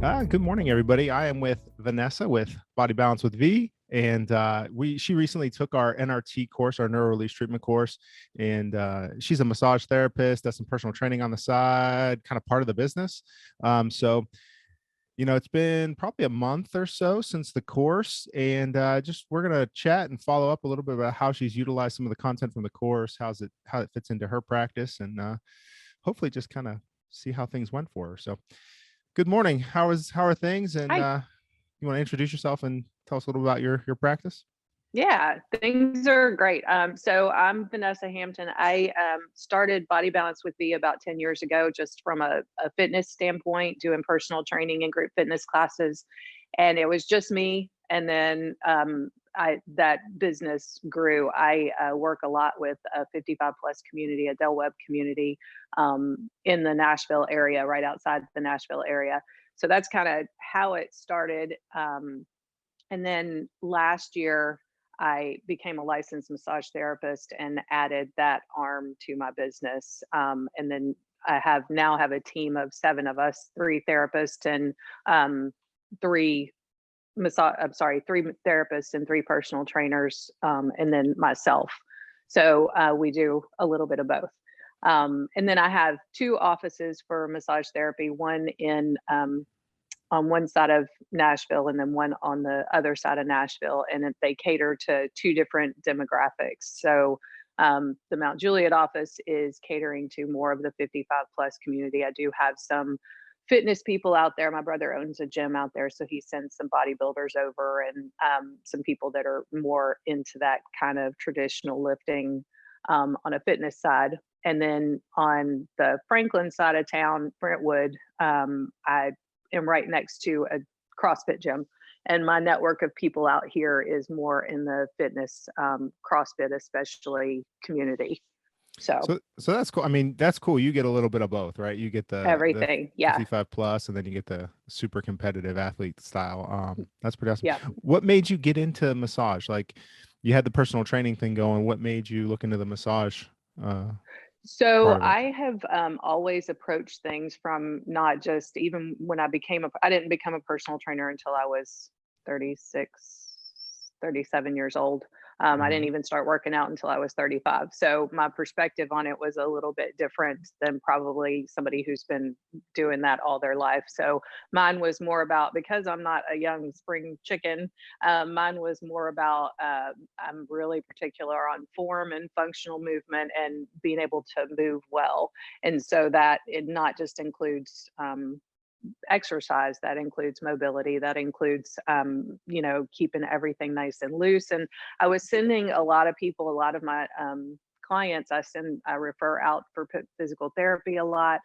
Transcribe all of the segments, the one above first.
Good morning, everybody. I am with Vanessa with Body Balance with V, and she recently took our NRT course, our neuro release treatment course, and she's a massage therapist, does some personal training on the side, kind of part of the business. So it's been probably a month or so since the course, and just we're gonna chat and follow up a little bit about how she's utilized some of the content from the course, how it fits into her practice, and hopefully just kind of see how things went for her. So good morning. How are things? And Hi. you want to introduce yourself and tell us a little about your practice? Yeah, things are great. So I'm Vanessa Hampton. I started Body Balance with V about 10 years ago, just from a fitness standpoint, doing personal training and group fitness classes. And it was just me. And then that business grew. I work a lot with a 55 plus community, a Del Webb community in the Nashville area, right outside the Nashville area. So that's kind of how it started. And then last year, I became a licensed massage therapist and added that arm to my business. And then I have a team of seven of us, three therapists and three three therapists and three personal trainers, and then myself. So we do a little bit of both. And then I have two offices for massage therapy, one in on one side of Nashville and then one on the other side of Nashville. And they cater to two different demographics. So the Mount Juliet office is catering to more of the 55 plus community. I do have some fitness people out there. My brother owns a gym out there, so he sends some bodybuilders over and some people that are more into that kind of traditional lifting on a fitness side. And then on the Franklin side of town, Brentwood, I am right next to a CrossFit gym. And my network of people out here is more in the fitness, CrossFit, especially community. So So that's cool. I mean, that's cool. You get a little bit of both, right? You get the everything. Yeah. 55 plus, and then you get the super competitive athlete style. That's pretty awesome. Yeah. What made you get into massage? Like, you had the personal training thing going. What made you look into the massage So part of it? I have always approached things from not just even when I didn't become a personal trainer until I was 36, 37 years old. I didn't Mhm. even start working out until I was 35. So my perspective on it was a little bit different than probably somebody who's been doing that all their life. So mine was more about, because I'm not a young spring chicken, mine was more about I'm really particular on form and functional movement and being able to move well. And so that it not just includes exercise, that includes mobility, that includes keeping everything nice and loose. And I was sending a lot of people, a lot of my clients, I refer out for physical therapy a lot.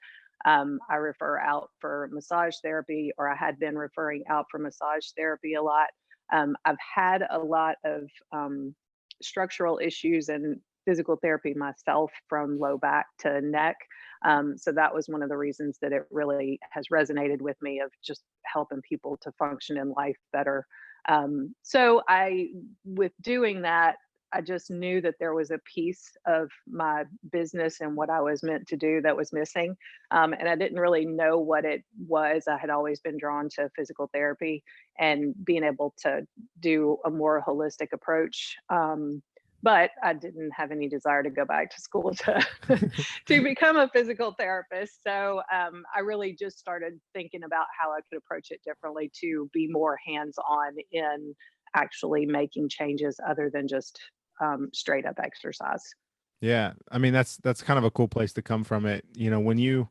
I refer out for massage therapy, or I had been referring out for massage therapy a lot. I've had a lot of structural issues and physical therapy myself, from low back to neck. So that was one of the reasons that it really has resonated with me, of just helping people to function in life better. With doing that, I just knew that there was a piece of my business and what I was meant to do that was missing. And I didn't really know what it was. I had always been drawn to physical therapy and being able to do a more holistic approach. But I didn't have any desire to go back to school to to become a physical therapist. So I really just started thinking about how I could approach it differently, to be more hands-on in actually making changes other than just straight up exercise. Yeah, I mean, that's kind of a cool place to come from it. When you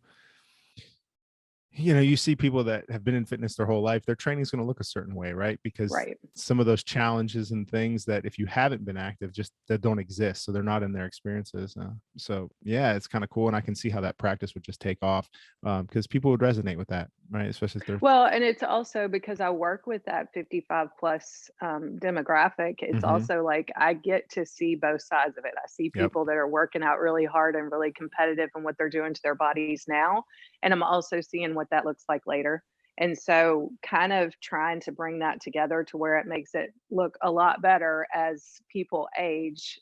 see people that have been in fitness their whole life, their training is going to look a certain way, right? Because Right. some of those challenges and things that, if you haven't been active, just that don't exist, so they're not in their experiences. So yeah, it's kind of cool, and I can see how that practice would just take off, because people would resonate with that, right? Especially if they're Well, and it's also because I work with that 55 plus demographic. It's hmm also like I get to see both sides of it. I see yep. people that are working out really hard and really competitive in what they're doing to their bodies now. And I'm also seeing what that looks like later. And so, kind of trying to bring that together to where it makes it look a lot better as people age.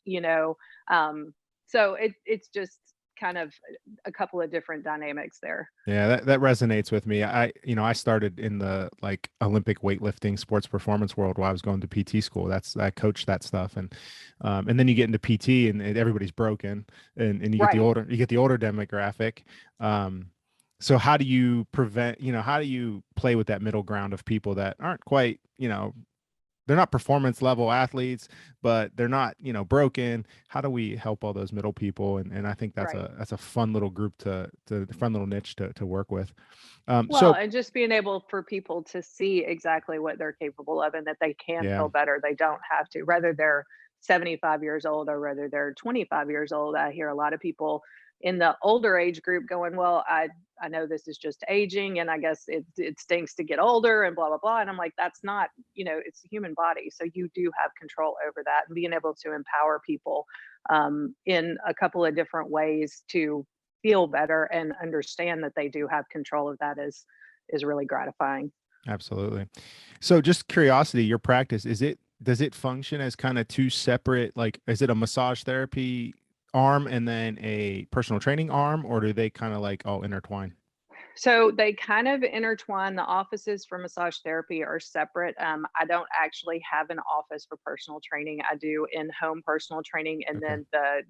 So it's just kind of a couple of different dynamics there. Yeah, that resonates with me. I started in the like Olympic weightlifting sports performance world while I was going to PT school. I coached that stuff, and then you get into PT and everybody's broken, and Right. you get the older demographic. So how do you prevent, how do you play with that middle ground of people that aren't quite, they're not performance level athletes, but they're not, broken. How do we help all those middle people? And I think Right. that's a fun little group fun little niche to work with. Well, So and just being able for people to see exactly what they're capable of and that they can yeah, feel better. They don't have to, whether they're 75 years old or whether they're 25 years old. I hear a lot of people in the older age group going, well, I know this is just aging and I guess it stinks to get older and blah, blah, blah. And I'm like, that's not, it's the human body. So you do have control over that, and being able to empower people in a couple of different ways to feel better and understand that they do have control of that is really gratifying. absolutely. So just curiosity, your practice, does it function as kind of two separate, like, is it a massage therapy arm and then a personal training arm, or do they kind of like all intertwine? So they kind of intertwine. The offices for massage therapy are separate. I don't actually have an office for personal training. I do in-home personal training, and Okay. then the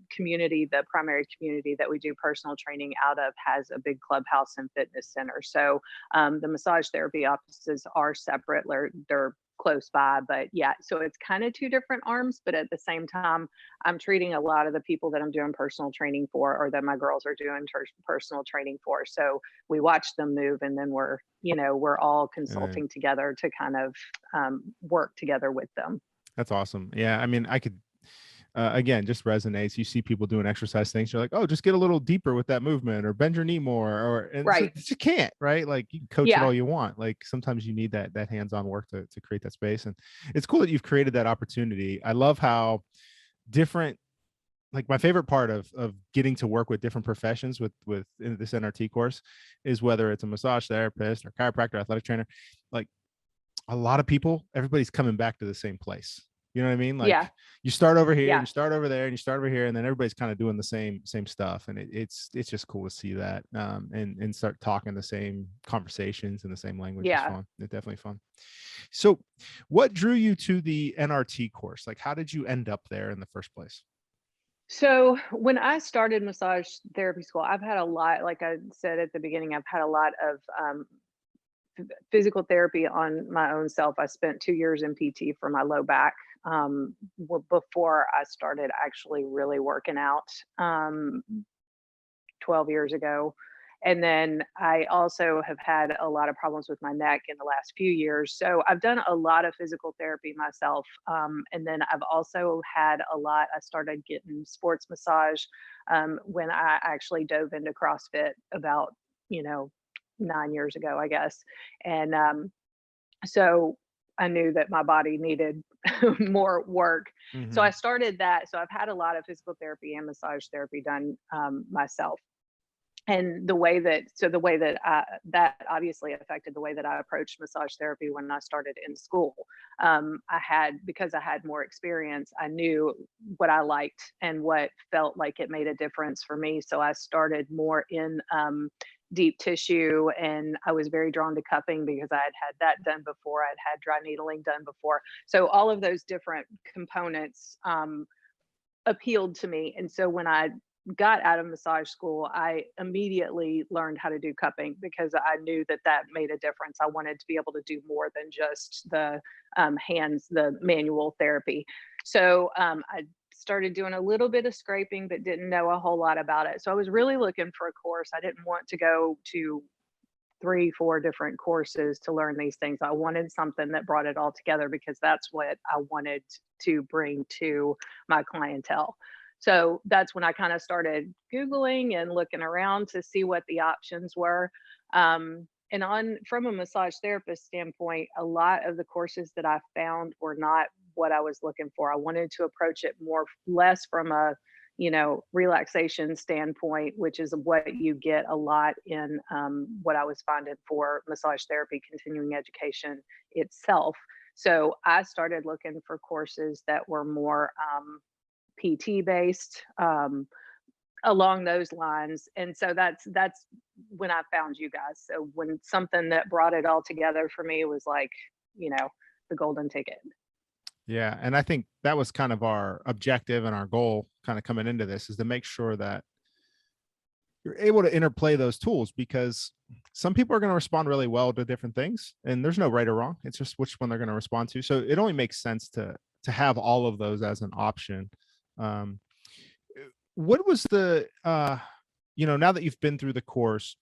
primary community that we do personal training out of has a big clubhouse and fitness center. So the massage therapy offices are separate. They're close by, but yeah, so it's kind of two different arms, but at the same time, I'm treating a lot of the people that I'm doing personal training for, or that my girls are doing personal training for. So we watch them move, and then we're all And consulting together to kind of work together with them. that's awesome. Yeah. I mean, I could, again, just resonates. You see people doing exercise things. You're like, oh, just get a little deeper with that movement, or bend your knee more, and it's like, Right. you can't, right? Like you can coach it Yeah. all you want. Like sometimes you need that hands-on work to create that space. And it's cool that you've created that opportunity. I love how different, like my favorite part of getting to work with different professions with in this NRT course is whether it's a massage therapist or chiropractor, athletic trainer, like a lot of people, everybody's coming back to the same place. You know what I mean? Yeah. Like you start over here and Yeah. you start over there and you start over here, and then everybody's kind of doing the same stuff. And it's just cool to see that, and start talking the same conversations in the same language is Yeah. fun. It's definitely fun. So what drew you to the NRT course? Like how did you end up there in the first place? So when I started massage therapy school, I've had a lot, like I said at the beginning, I've had a lot of physical therapy on my own self. I spent 2 years in PT for my low back before I started actually really working out 12 years ago. And then I also have had a lot of problems with my neck in the last few years. So I've done a lot of physical therapy myself. And then I've also I started getting sports massage when I actually dove into CrossFit about, you know, 9 years ago, I guess. And so I knew that my body needed more work. So I Hmm. started that. So I've had a lot of physical therapy and massage therapy done myself. And that obviously affected the way that I approached massage therapy when I started in school. Because I had more experience, I knew what I liked and what felt like it made a difference for me. So I started more in deep tissue, and I was very drawn to cupping because I had that done before. I'd had dry needling done before. So all of those different components appealed to me. And so when I got out of massage school, I immediately learned how to do cupping because I knew that that made a difference. I wanted to be able to do more than just the the manual therapy. So I started doing a little bit of scraping, but didn't know a whole lot about it. So I was really looking for a course. I didn't want to go to 3, 4 different courses to learn these things. I wanted something that brought it all together because that's what I wanted to bring to my clientele. So that's when I kind of started Googling and looking around to see what the options were. And on from a massage therapist standpoint, a lot of the courses that I found were not what I was looking for. I wanted to approach it less from a relaxation standpoint, which is what you get a lot in what I was finding for massage therapy continuing education itself. So I started looking for courses that were more PT based. along those lines. And so that's when I found you guys. So when something that brought it all together for me was like, you know, the golden ticket. Yeah, and I think that was kind of our objective and our goal kind of coming into this, is to make sure that you're able to interplay those tools, because some people are going to respond really well to different things, and there's no right or wrong. It's just which one they're going to respond to. So it only makes sense to have all of those as an option. Um, what was the now that you've been through the course,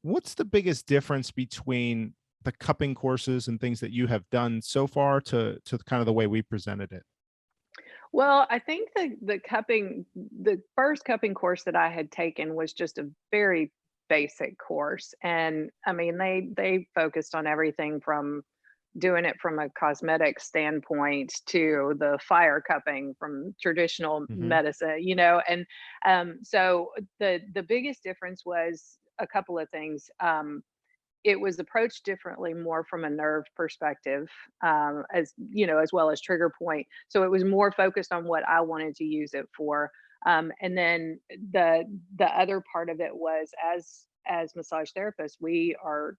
what's the biggest difference between the cupping courses and things that you have done so far to kind of the way we presented it? Well, I think the first cupping course that I had taken was just a very basic course. And I mean, they focused on everything from doing it from a cosmetic standpoint to the fire cupping from traditional Hmm. medicine, and so the biggest difference was a couple of things. It was approached differently, more from a nerve perspective, as as well as trigger point. So it was more focused on what I wanted to use it for. And then the other part of it was, as massage therapists, we are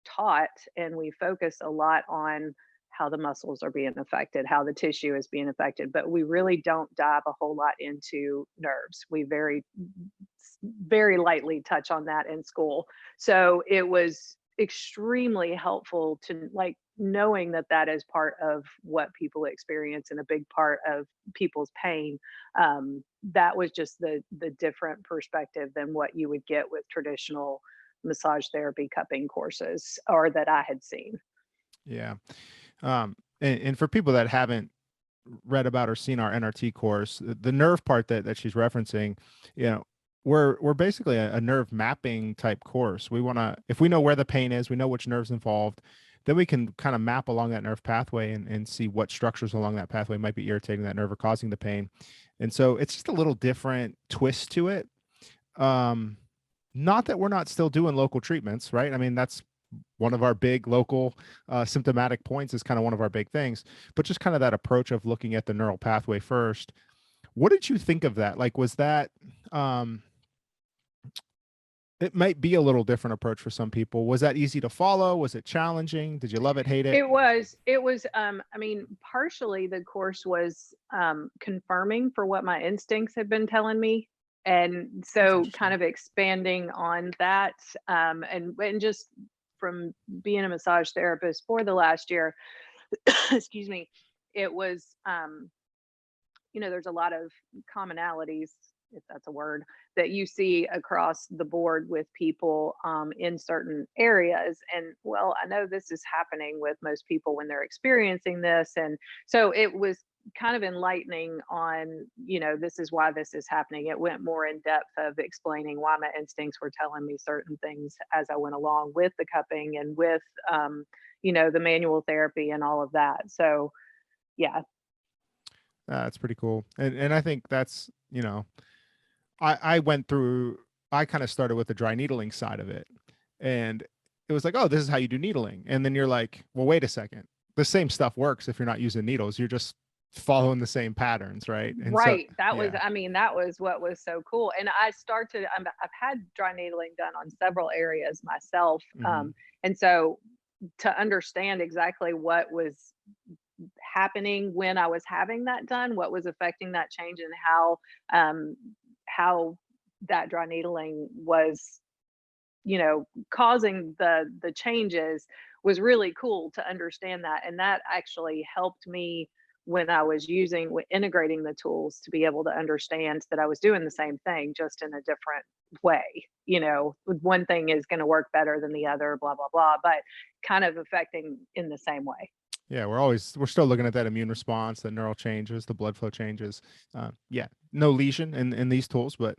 taught and we focus a lot on how the muscles are being affected, how the tissue is being affected, but we really don't dive a whole lot into nerves. We very lightly touch on that in school. So it was extremely helpful to like knowing that that is part of what people experience and a big part of people's pain. That was just the different perspective than what you would get with traditional massage therapy cupping courses, or that I had seen. Yeah. And for people that haven't read about or seen our NRT course, the nerve part that she's referencing, you know, we're basically a nerve mapping type course. We want to, if we know where the pain is, we know which nerves involved, then we can kind of map along that nerve pathway and see what structures along that pathway might be irritating that nerve or causing the pain. And so it's just a little different twist to it. Um, Not that we're not still doing local treatments, right? I mean, that's one of our big local symptomatic points, is kind of one of our big things, but just kind of that approach of looking at the neural pathway first. What did you think of that? Like, was that, um, it might be a little different approach for some people. Was that easy to follow? Was it challenging? Did you love it, hate it? It was, I mean, partially the course was confirming for what my instincts had been telling me. And That's so kind interesting. of expanding on that, and just from being a massage therapist for the last year, excuse me, it was there's a lot of commonalities, if that's a word, that you see across the board with people in certain areas. And well, I know this is happening with most people when they're experiencing this. And so it was kind of enlightening on, this is why this is happening. It went more in depth of explaining why my instincts were telling me certain things as I went along with the cupping and with, the manual therapy and all of that. So, yeah. That's pretty cool. And I think that's, I went through, I kind of started with the dry needling side of it. And it was like, oh, this is how you do needling. And then you're like, well, wait a second. The same stuff works if you're not using needles. You're just following the same patterns, right? And so, Right. That was, yeah. I mean, that was what was so cool. And I've had dry needling done on several areas myself. Hmm. And so to understand exactly what was happening when I was having that done, what was affecting that change, and um, how that dry needling was, causing the changes, was really cool to understand that. And that actually helped me when I was integrating the tools, to be able to understand that I was doing the same thing, just in a different way. One thing is going to work better than the other, blah, blah, blah, but kind of affecting in the same way. Yeah, we're still looking at that immune response, the neural changes, the blood flow changes. Yeah, no lesion in these tools, but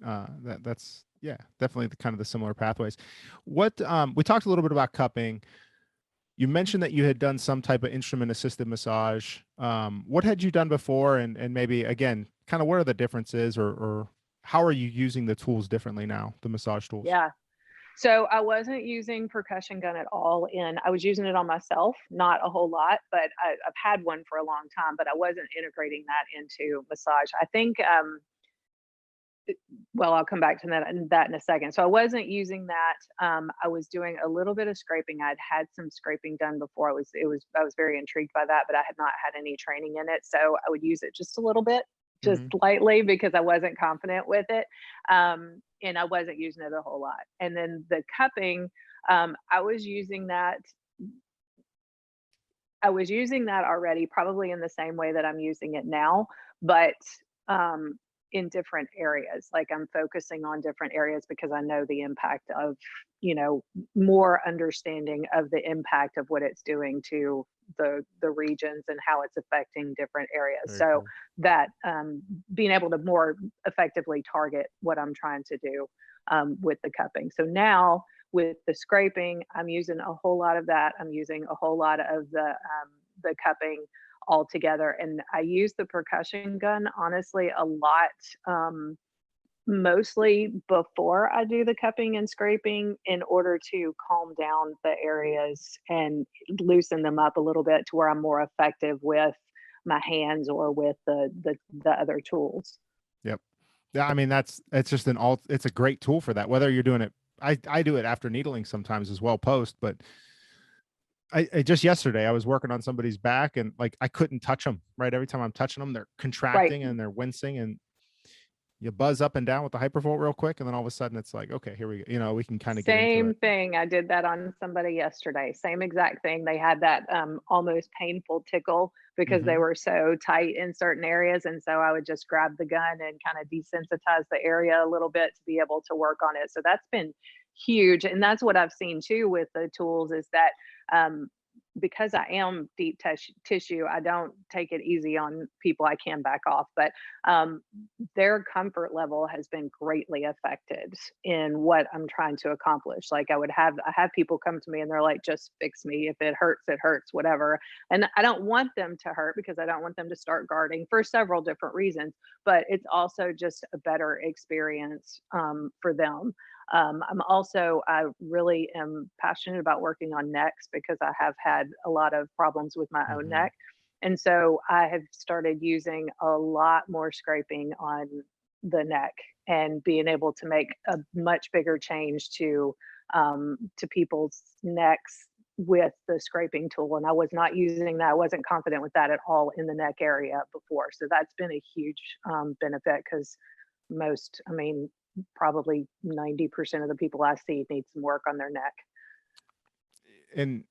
that's, yeah, definitely the kind of the similar pathways. What we talked a little bit about cupping. You mentioned that you had done some type of instrument assisted massage. What had you done before, and maybe again, kind of what are the differences, or how are you using the tools differently now, the massage tools? Yeah. So I wasn't using percussion gun at all. I was using it on myself, not a whole lot, but I've had one for a long time, but I wasn't integrating that into massage. I think well, I'll come back to that in a second. So I wasn't using that. I was doing a little bit of scraping. I'd had some scraping done before. I was very intrigued by that, but I had not had any training in it. So I would use it just a little bit, just Mhm. lightly, because I wasn't confident with it. And I wasn't using it a whole lot. And then the cupping, I was using that. I was using that already, probably in the same way that I'm using it now, but um, in different areas. Like I'm focusing on different areas because I know the impact of, more understanding of the impact of what it's doing to the regions and how it's affecting different areas. Very So cool. that being able to more effectively target what I'm trying to do with the cupping. So now with the scraping, I'm using a whole lot of that. I'm using a whole lot of the cupping all together, and I use the percussion gun honestly a lot. Mostly before I do the cupping and scraping in order to calm down the areas and loosen them up a little bit to where I'm more effective with my hands or with the other tools. Yep. Yeah, I mean, it's just it's a great tool for that. Whether you're doing it, I do it after needling sometimes as well, post, but I just yesterday I was working on somebody's back and like I couldn't touch them, right? Every time I'm touching them, they're Right. contracting and they're wincing, and you buzz up and down with the hypervolt real quick, and then all of a sudden it's like, okay, here we go. We can kind of get into Same it. thing. I did that on somebody yesterday. Same exact thing. They had that almost painful tickle because they Hmm. were so tight in certain areas. And so I would just grab the gun and kind of desensitize the area a little bit to be able to work on it. So that's been huge. And that's what I've seen too with the tools is that um, because I am deep tissue, I don't take it easy on people. I can back off, but um, their comfort level has been greatly affected in what I'm trying to accomplish. Like I have people come to me and they're like, just fix me. If it hurts, whatever. And I don't want them to hurt because I don't want them to start guarding for several different reasons, but it's also just a better experience for them. I really am passionate about working on necks because I have had a lot of problems with my own Hmm. neck. And so I have started using a lot more scraping on the neck and being able to make a much bigger change to people's necks with the scraping tool. And I was not using that. I wasn't confident with that at all in the neck area before. So that's been a huge benefit because I mean, probably 90% of the people I see need some work on their neck. And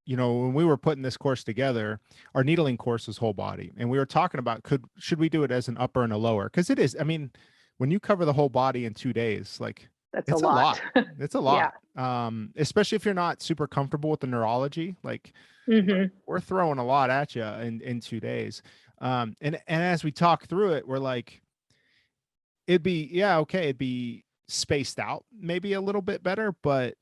when we were putting this course together, our needling course is whole body, and we were talking about should we do it as an upper and a lower? Because it is. I mean, when you cover the whole body in 2 days, like That's a it's a lot. lot. It's a Yeah. lot. Especially if you're not super comfortable with the neurology. Like Hmm. we're throwing a lot at you in 2 days. And as we talk through it, we're like, it'd be yeah, okay, it'd be spaced out maybe a little bit better, but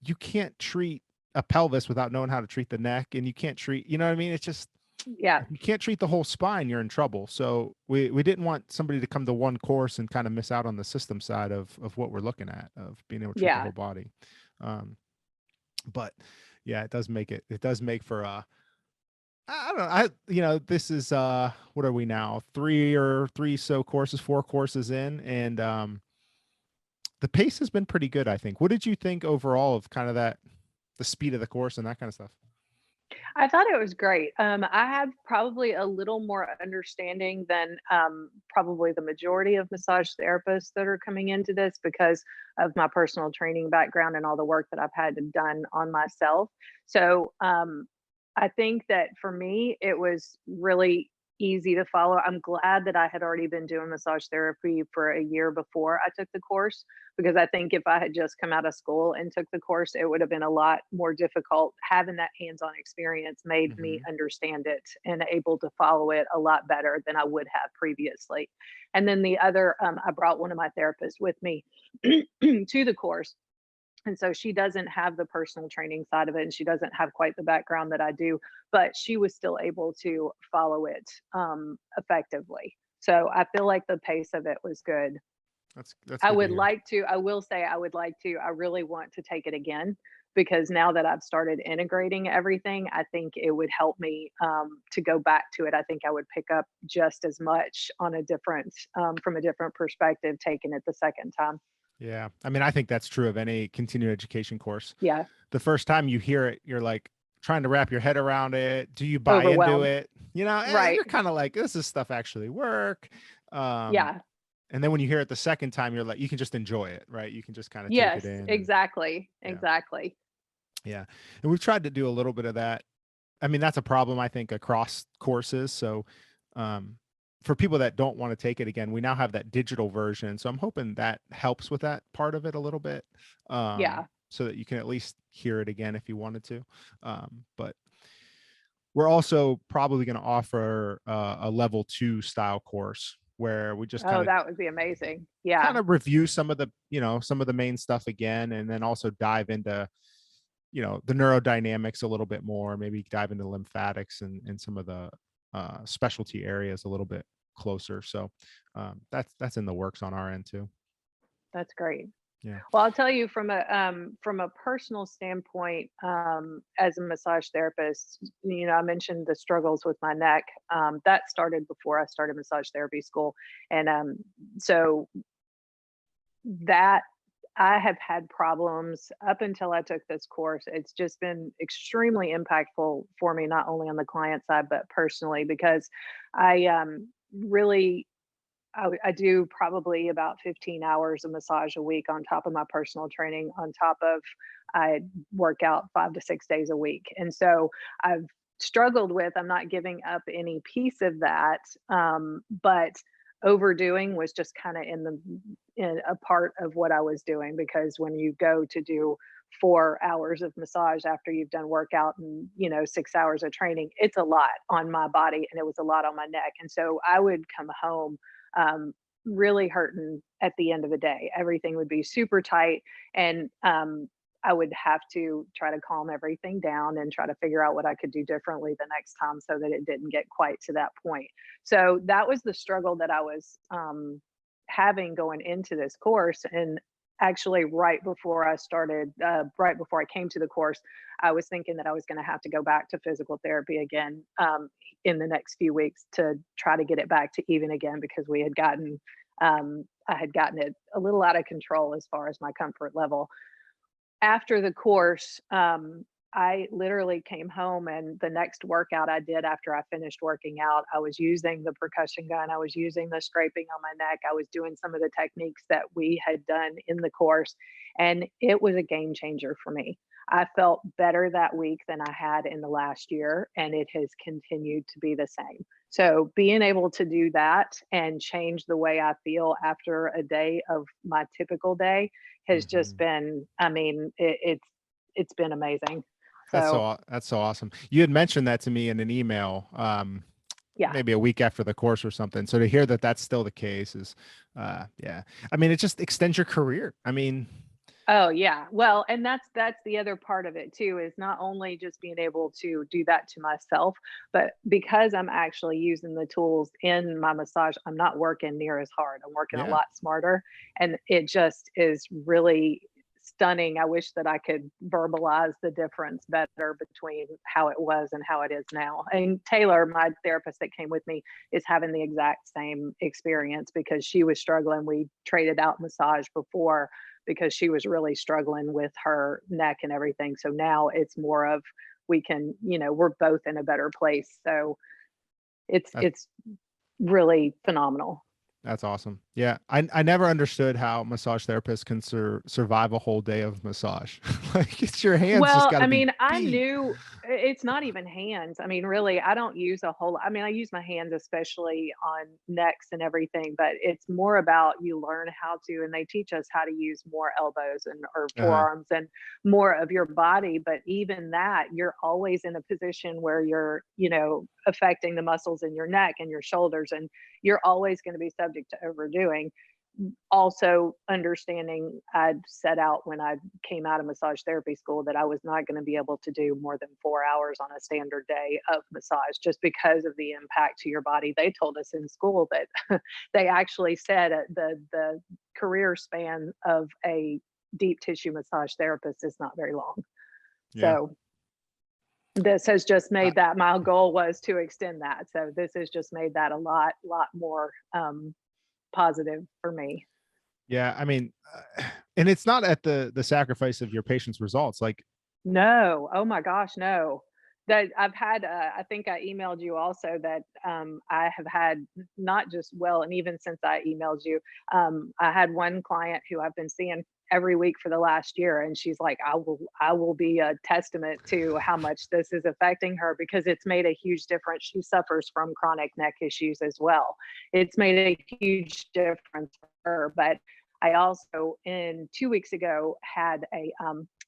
you can't treat a pelvis without knowing how to treat the neck, and you can't treat, you know what I mean? It's just, Yeah. if you can't treat the whole spine, you're in trouble. So we didn't want somebody to come to one course and kind of miss out on the system side of what we're looking at, of being able to treat the Yeah. whole body. Um, but yeah, it does make for I don't know. This is what are we now? Four courses in, and the pace has been pretty good, I think. What did you think overall of kind of the speed of the course and that kind of stuff? I thought it was great. I have probably a little more understanding than probably the majority of massage therapists that are coming into this because of my personal training background and all the work that I've had done on myself. So I think that for me, it was really easy to follow. I'm glad that I had already been doing massage therapy for a year before I took the course because I think if I had just come out of school and took the course, it would have been a lot more difficult. Having that hands-on experience made me Hmm. understand it and able to follow it a lot better than I would have previously. And then I brought one of my therapists with me to the course, and so she doesn't have the personal training side of it and she doesn't have quite the background that I do, but she was still able to follow it effectively. So I feel like the pace of it was good. That's good to hear. I will say I would like to, I really want to take it again because now that I've started integrating everything, I think it would help me to go back to it. I think I would pick up just as much on a different, from a different perspective, taking it the second time. Yeah. I mean, I think that's true of any continuing education course. Yeah, The first time you hear it, you're like trying to wrap your head around it. Do you buy into overwhelmed. it? You know, Right. you're kind of like, does this stuff actually work? Um, Yeah. and then when you hear it the second time, you're like, you can just enjoy it, right? You can just kind of take it Yes, in and exactly. yeah, Exactly. yeah. And we've tried to do a little bit of that. I mean, that's a problem I think across courses. So, um, for people that don't want to take it again, we now have that digital version. So I'm hoping that helps with that part of it a little bit, Yeah. so that you can at least hear it again if you wanted to. But we're also probably going to offer a level 2 style course where we just Oh, that would be amazing. Yeah. kind of review some of the, some of the main stuff again, and then also dive into, the neurodynamics a little bit more, maybe dive into lymphatics and some of the specialty areas a little bit closer. So that's in the works on our end too. That's great. Yeah. Well, I'll tell you from a personal standpoint, as a massage therapist, I mentioned the struggles with my neck. That started before I started massage therapy school, and so that I have had problems up until I took this course. It's just been extremely impactful for me, not only on the client side but personally, because I really I do probably about 15 hours of massage a week on top of my personal training, on top of I work out 5 to 6 days a week. And so I've struggled with, I'm not giving up any piece of that, but overdoing was just kind of in a part of what I was doing, because when you go to do 4 hours of massage after you've done workout and 6 hours of training, it's a lot on my body and it was a lot on my neck. And so I would come home um, really hurting at the end of the day. Everything would be super tight, and I would have to try to calm everything down and try to figure out what I could do differently the next time so that it didn't get quite to that point. So that was the struggle that I was having going into this course. And actually, right before I came to the course, I was thinking that I was going to have to go back to physical therapy again in the next few weeks to try to get it back to even again, because I had gotten it a little out of control as far as my comfort level. After the course, I literally came home, and the next workout I did after I finished working out, I was using the percussion gun, I was using the scraping on my neck, I was doing some of the techniques that we had done in the course, and it was a game changer for me. I felt better that week than I had in the last year, and it has continued to be the same. So being able to do that and change the way I feel after a day of my typical day has just Mhm. been, I mean, it's been amazing. So, That's so awesome. You had mentioned that to me in an email, yeah. maybe a week after the course or something. So to hear that that's still the case is, yeah. I mean, it just extends your career. I mean, Oh, yeah. Well, and that's the other part of it too, is not only just being able to do that to myself, but because I'm actually using the tools in my massage, I'm not working near as hard. I'm working a yeah, lot smarter, and it just is really stunning. I wish that I could verbalize the difference better between how it was and how it is now. And Taylor, my therapist that came with me, is having the exact same experience because she was struggling. We traded out massage before because she was really struggling with her neck and everything. So now it's more of, we're both in a better place. So it's that, it's really phenomenal. that's awesome. Yeah. I never understood how massage therapists can survive a whole day of massage. Like it's your hands just Well, got to I be mean, I beat. knew it's not even hands. I mean, really, I don't use a whole, I mean, I use my hands especially on necks and everything, but it's more about, you learn how to, and they teach us how to use more elbows and or Uh-huh. forearms and more of your body. But even that, you're always in a position where you're, affecting the muscles in your neck and your shoulders, and you're always going to be subject to overdoing. Also understanding, I'd set out when I came out of massage therapy school that I was not going to be able to do more than 4 hours on a standard day of massage, just because of the impact to your body. They told us in school that they actually said the career span of a deep tissue massage therapist is not very long. Yeah. So this has just made that, my goal was to extend that. So this has just made that a lot more positive for me. Yeah. I mean, and it's not at the sacrifice of your patient's results. Like, No. Oh my gosh, no. That I've had, I think I emailed you also that I have had not just, well, and even since I emailed you, I had one client who I've been seeing every week for the last year, and she's like, I will be a testament to how much this is affecting her because it's made a huge difference. She suffers from chronic neck issues as well. It's made a huge difference for her. But I also, in 2 weeks ago, had I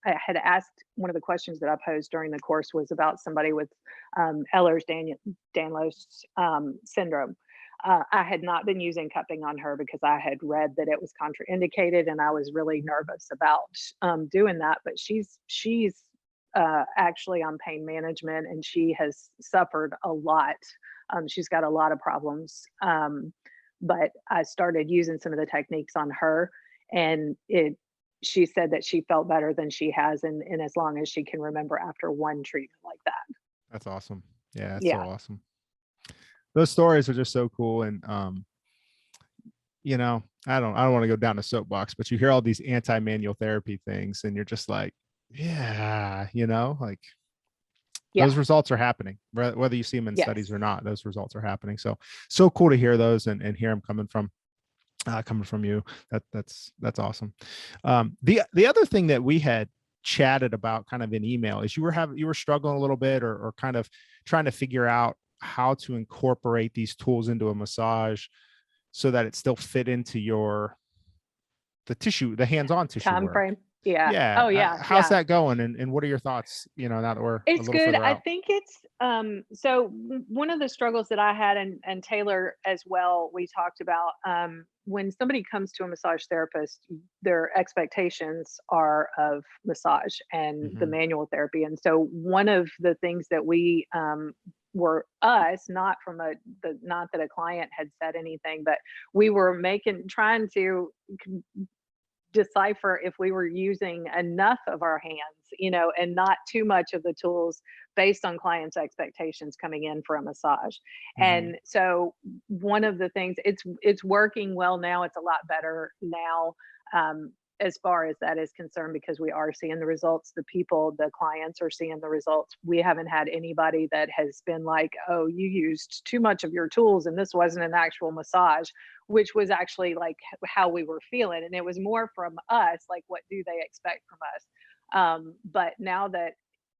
had asked, one of the questions that I posed during the course was about somebody with Ehlers-Danlos syndrome. I had not been using cupping on her because I had read that it was contraindicated, and I was really nervous about doing that. But she's actually on pain management, and she has suffered a lot. She's got a lot of problems. But I started using some of the techniques on her, and she said that she felt better than she has in as long as she can remember after one treatment like that. that's awesome. Yeah. That's so Yeah. awesome. Those stories are just so cool. And, I don't want to go down a soapbox, but you hear all these anti-manual therapy things and you're just like, yeah, like Yeah. those results are happening, whether you see them in studies Yes. or not, those results are happening. So cool to hear those and hear them coming from you. That's awesome. The other thing that we had chatted about kind of in email is you were struggling a little bit or kind of trying to figure out how to incorporate these tools into a massage so that it still fit into the hands-on tissue Time work. frame. Yeah. Yeah. Oh yeah. How's Yeah. that going? And what are your thoughts, now that we're a It's little good. further I out? think it's so one of the struggles that I had, and Taylor as well, we talked about when somebody comes to a massage therapist, their expectations are of massage and the Hmm. manual therapy. And so one of the things that we were us, not from not that a client had said anything, but we were trying to decipher if we were using enough of our hands, and not too much of the tools based on clients' expectations coming in for a massage. Hmm. And so one of the things, it's working well now. It's a lot better now. As far as that is concerned, because we are seeing the results, the clients are seeing the results. We haven't had anybody that has been like, oh, you used too much of your tools and this wasn't an actual massage, which was actually like how we were feeling. And it was more from us, like, what do they expect from us? But now that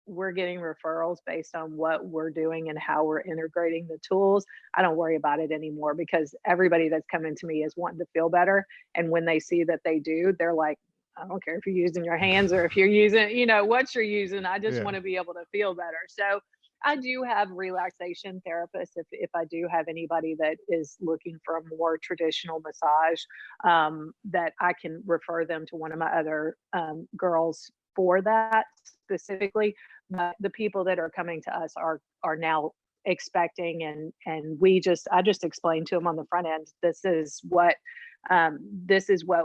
we're getting referrals based on what we're doing and how we're integrating the tools, I don't worry about it anymore because everybody that's coming to me is wanting to feel better. And when they see that they do, they're like, I don't care if you're using your hands or if you're using, what you're using. I just Yeah. want to be able to feel better. So I do have relaxation therapists if I do have anybody that is looking for a more traditional massage, that I can refer them to one of my other girls for that specifically. But the people that are coming to us are now expecting, and I just explained to them on the front end, this is what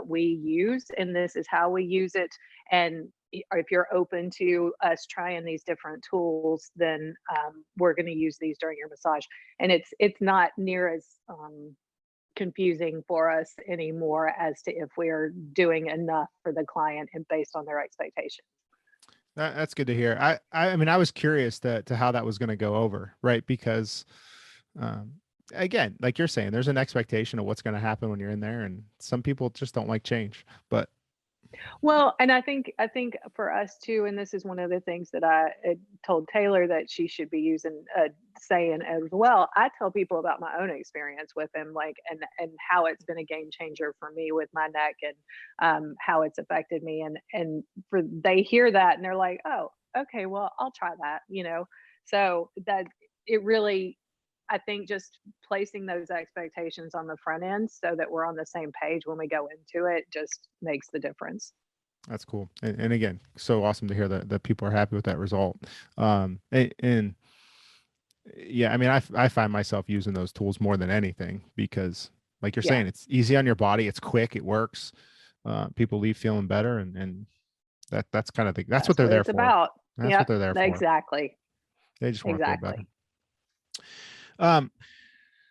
we use and this is how we use it. And if you're open to us trying these different tools, then we're going to use these during your massage. And it's not near as confusing for us anymore as to if we're doing enough for the client and based on their expectations. That's good to hear. I mean, I was curious to how that was going to go over, right? Because, um, again, like you're saying, there's an expectation of what's going to happen when you're in there, and some people just don't like change. But Well, and I think for us too, and this is one of the things that I had told Taylor that she should be saying as well. I tell people about my own experience with him, like, and how it's been a game changer for me with my neck, and how it's affected me, and they hear that and they're like, oh, okay, well, I'll try that. So that it really, I think just placing those expectations on the front end so that we're on the same page when we go into it just makes the difference. that's cool. And again, so awesome to hear that people are happy with that result. And yeah, I mean, I find myself using those tools more than anything because, like you're Yeah, saying, it's easy on your body, it's quick, it works. People leave feeling better, and that's kind of that's what that's they're what there it's for. about. That's what Yep, they're there for. exactly. They just want to feel better. Exactly.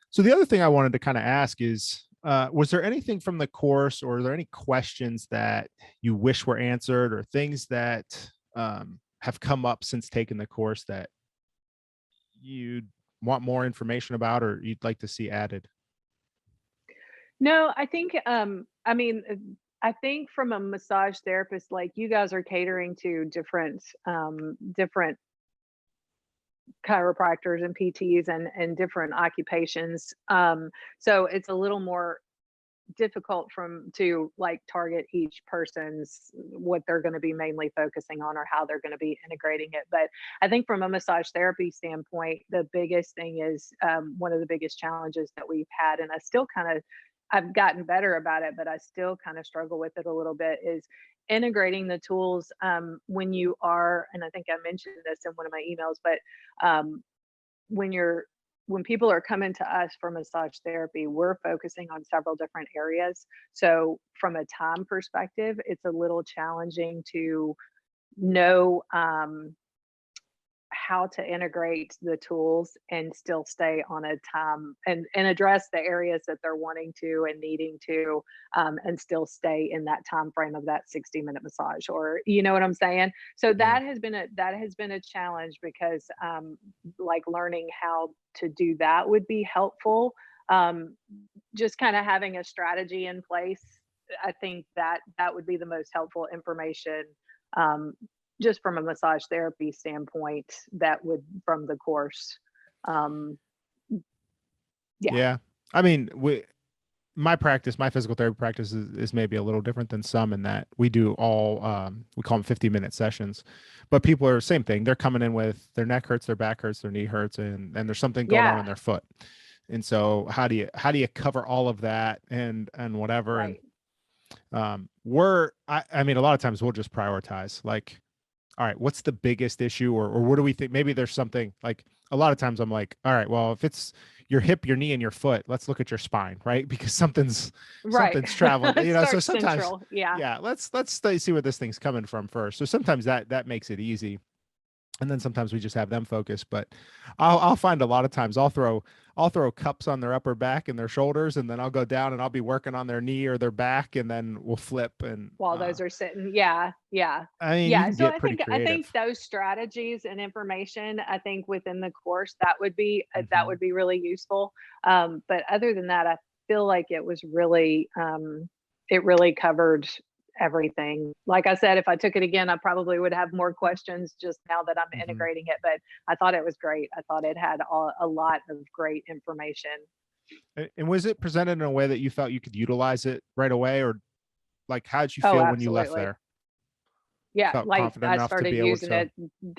So the other thing I wanted to kind of ask is, was there anything from the course, or are there any questions that you wish were answered, or things that have come up since taking the course that you want more information about, or you'd like to see added? No, I think, I mean, I think from a massage therapist, like you guys are catering to different chiropractors and PTs and different occupations. So it's a little more difficult to like target each person's what they're going to be mainly focusing on or how they're going to be integrating it. But I think from a massage therapy standpoint, the biggest thing is, one of the biggest challenges that we've had, and I still kind of, I've gotten better about it, but I still kind of struggle with it a little bit, is integrating the tools, when you are, and I think I mentioned this in one of my emails, but when you're when people are coming to us for massage therapy, we're focusing on several different areas. So from a time perspective, it's a little challenging to know, how to integrate the tools and still stay on a time and address the areas that they're wanting to and needing to, and still stay in that time frame of that 60-minute massage, or you know what I'm saying. So Yeah. that has been a challenge because, like learning how to do that would be helpful. Just kind of having a strategy in place, I think that that would be the most helpful information, um, just from a massage therapy standpoint, that would from the course. Um, yeah. Yeah. I mean, my physical therapy practice is maybe a little different than some, in that we do all, we call them 50-minute sessions, but people are same thing. They're coming in with their neck hurts, their back hurts, their knee hurts, and there's something going on Yeah. in their foot. And so how do you cover all of that and whatever? And Right. I mean, a lot of times we'll just prioritize, like, all right, what's the biggest issue, or what do we think? Maybe there's something, like, a lot of times I'm like, all right, well, if it's your hip, your knee, and your foot, let's look at your spine, right? Because Right. something's traveling, so Start sometimes, central. Yeah. yeah, let's see where this thing's coming from first. So sometimes that makes it easy, and then sometimes we just have them focus. But I'll find a lot of times I'll throw cups on their upper back and their shoulders, and then I'll go down and I'll be working on their knee or their back, and then we'll flip. And While those are sitting. Yeah. Yeah. I mean, you Yeah. can So get I pretty think creative. those strategies and information, I think within the course, that Hmm. would be really useful. But other than that, I feel like it was really, it really covered everything. Like I said, if I took it again, I probably would have more questions just now that I'm Hmm. integrating it. But I thought it was great. I thought it had a lot of great information. And was it presented in a way that you felt you could utilize it right away, or like, how did you Oh, feel when you left absolutely. there? Yeah, Felt like confident I enough to started be able using to? it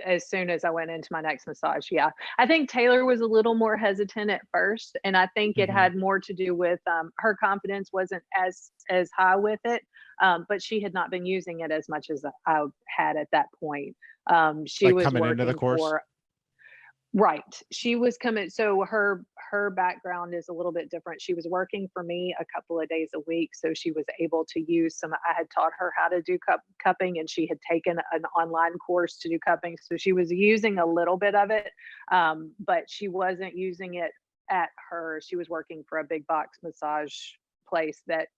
as soon as I went into my next massage. Yeah. I think Taylor was a little more hesitant at first, and I think it Hmm. had more to do with, her confidence wasn't as high with it. But she had not been using it as much as I had at that point. She Like, was coming into the working course? for. Right. She was coming, so her background is a little bit different. She was working for me a couple of days a week, so she was able to use some. I had taught her how to do cupping, and she had taken an online course to do cupping, so she was using a little bit of it, but she wasn't using it at her. She was working for a big box massage place that,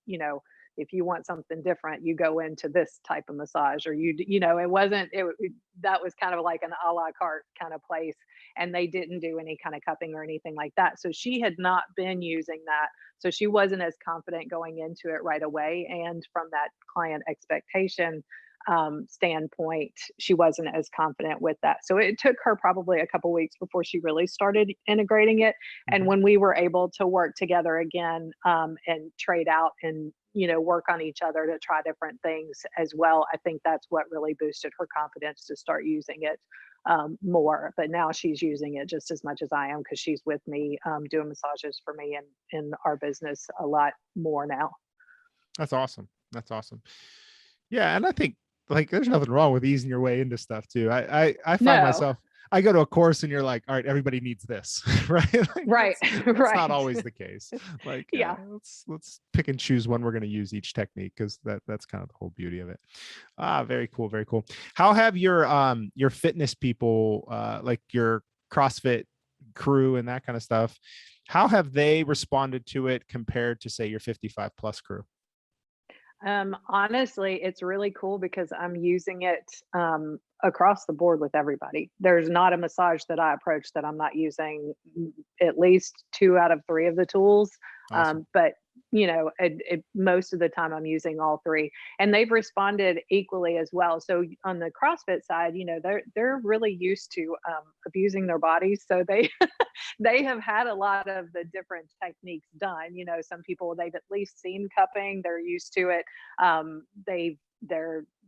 if you want something different, you go into this type of massage, or it wasn't that was kind of like an a la carte kind of place, and they didn't do any kind of cupping or anything like that. So she had not been using that. So she wasn't as confident going into it right away. And from that client expectation, standpoint, she wasn't as confident with that. So it took her probably a couple weeks before she really started integrating it. And Hmm. when we were able to work together again, and trade out and work on each other to try different things as well, I think that's what really boosted her confidence to start using it, more. But now she's using it just as much as I am, because she's with me, doing massages for me and in our business a lot more now. That's awesome. That's awesome. Yeah, and I think, like, there's nothing wrong with easing your way into stuff too. I find No. myself I go to a course and you're like, all right, everybody needs this, right? Like, Right. that's not Right. always the case. Like, Yeah. let's pick and choose when we're going to use each technique, because that's kind of the whole beauty of it. Very cool, very cool. How have your fitness people, like your CrossFit crew and that kind of stuff, how have they responded to it compared to, say, your 55 plus crew? Honestly, it's really cool because I'm using it across the board with everybody. There's not a massage that I approach that I'm not using at least 2 out of 3 of the tools. Awesome. But most of the time I'm using all 3, and they've responded equally as well. So on the CrossFit side, they're really used to abusing their bodies, so they they have had a lot of the different techniques done. Some people, they've at least seen cupping, they're used to it.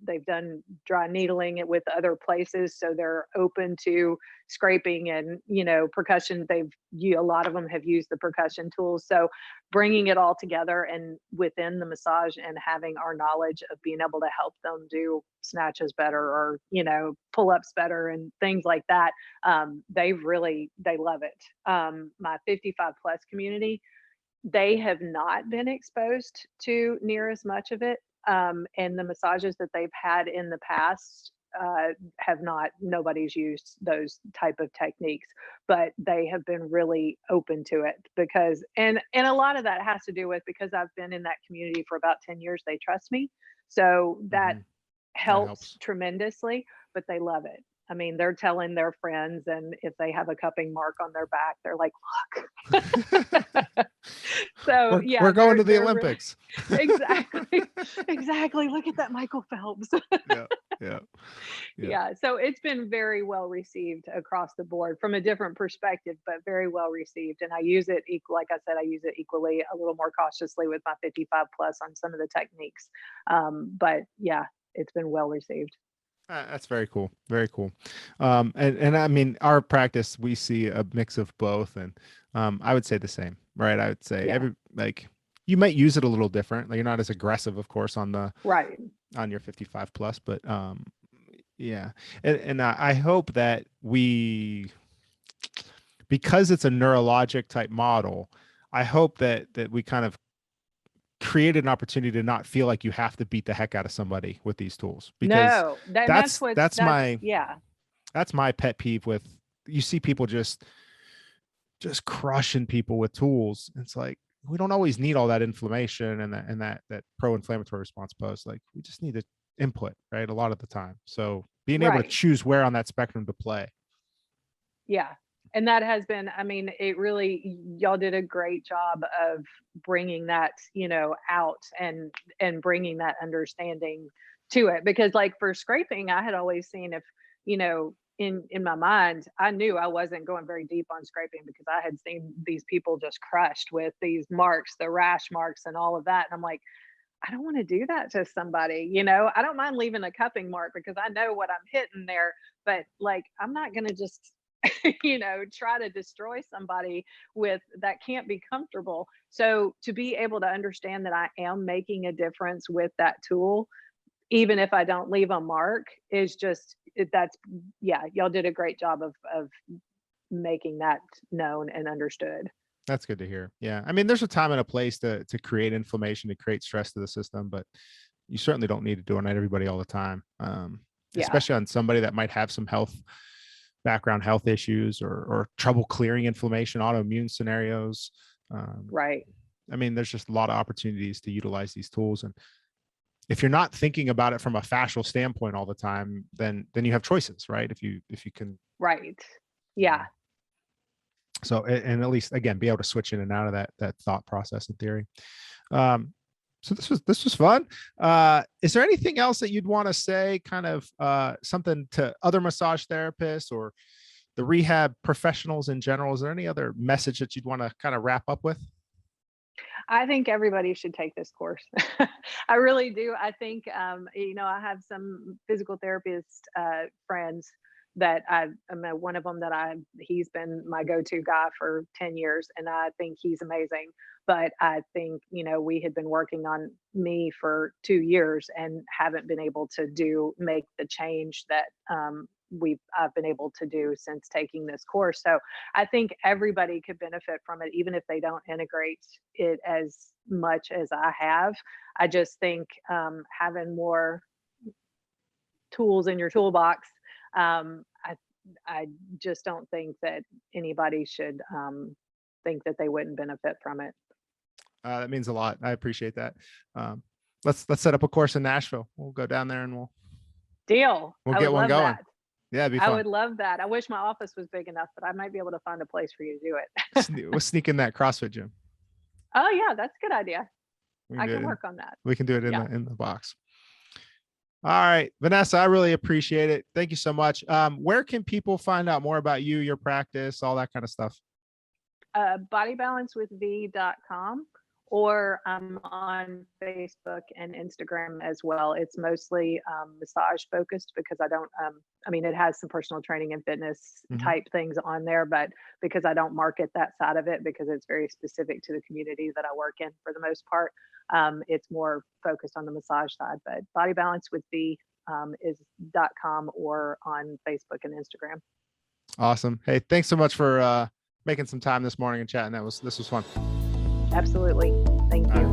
They've done dry needling it with other places, so they're open to scraping and percussion. A lot of them have used the percussion tools. So bringing it all together and within the massage and having our knowledge of being able to help them do snatches better, or pull-ups better and things like that, they love it. My 55 plus community, they have not been exposed to near as much of it. And the massages that they've had in the past have not, nobody's used those type of techniques, but they have been really open to it because, and a lot of that has to do with, because I've been in that community for about 10 years, they trust me. So that Mhm. That helps helps. tremendously, but they love it. I mean, they're telling their friends, and if they have a cupping mark on their back, they're like, "Look." So, yeah, We're going to the they're really Olympics. exactly, exactly. Look at that Michael Phelps. Yeah, yeah, yeah. Yeah, so it's been very well received across the board from a different perspective, but very well received. And I use it like I said, I use it equally, a little more cautiously with my 55 plus on some of the techniques. But yeah, it's been well received. That's very cool. Very cool. And I mean, our practice, we see a mix of both, and I would say the same, right? I would say Yeah, you might use it a little different. Like, you're not as aggressive, of course, right. on your 55 plus, but yeah. And I hope that because it's a neurologic type model, I hope that we kind of created an opportunity to not feel like you have to beat the heck out of somebody with these tools, because No, and that's that's that's my yeah, that's my pet peeve with, you see people just crushing people with tools. It's like, we don't always need all that inflammation and that pro-inflammatory response post. Like, we just need to input, right, a lot of the time. So being able to right. choose where on that spectrum to play. Yeah. And that has been, I mean, it really, y'all did a great job of bringing that, out and bringing that understanding to it. Because like for scraping, I had always seen, if, in my mind, I knew I wasn't going very deep on scraping because I had seen these people just crushed with these marks, the rash marks and all of that. And I'm like, I don't want to do that to somebody. I don't mind leaving a cupping mark because I know what I'm hitting there, but like, I'm not going to just, try to destroy somebody with that can't be comfortable. So to be able to understand that I am making a difference with that tool, even if I don't leave a mark, is just, that's, yeah, y'all did a great job of making that known and understood. That's good to hear. Yeah. I mean, there's a time and a place to create inflammation, to create stress to the system, but you certainly don't need to do it on everybody all the time. Yeah. Especially on somebody that might have some health issues, or trouble clearing inflammation, autoimmune scenarios. Um, Right. I mean, there's just a lot of opportunities to utilize these tools. And if you're not thinking about it from a fascial standpoint all the time, then you have choices, right? If you can, Right. uh, Yeah. so, and at least, again, be able to switch in and out of that thought process in theory. Um, so this was fun. Is there anything else that you'd want to say, kind of something to other massage therapists or the rehab professionals in general? Is there any other message that you'd want to kind of wrap up with? I think everybody should take this course. I really do. I think, I have some physical therapist friends that one of them that he's been my go-to guy for 10 years, and I think he's amazing. But I think, we had been working on me for 2 years and haven't been able to make the change that, I've been able to do since taking this course. So I think everybody could benefit from it, even if they don't integrate it as much as I have. I just think having more tools in your toolbox, I just don't think that anybody should think that they wouldn't benefit from it. That means a lot. I appreciate that. Um, let's set up a course in Nashville. We'll go down there and Deal. we'll I get would one love going. that. Yeah, it'd be I fun. would love that. I wish my office was big enough, but I might be able to find a place for you to do it. We'll sneak in that CrossFit gym. Oh yeah, that's a good idea. We I do it can in- work on that. We can do it Yeah. in the box. All right, Vanessa, I really appreciate it. Thank you so much. Where can people find out more about you, your practice, all that kind of stuff? Bodybalancewithv.com, or I'm on Facebook and Instagram as well. It's mostly massage focused because I don't, I mean, it has some personal training and fitness type things on there, but because I don't market that side of it, because it's very specific to the community that I work in for the most part, it's more focused on the massage side. But bodybalancewithv is .com or on Facebook and Instagram. Awesome. Hey, thanks so much for making some time this morning and chatting. This was fun. Absolutely. Thank you.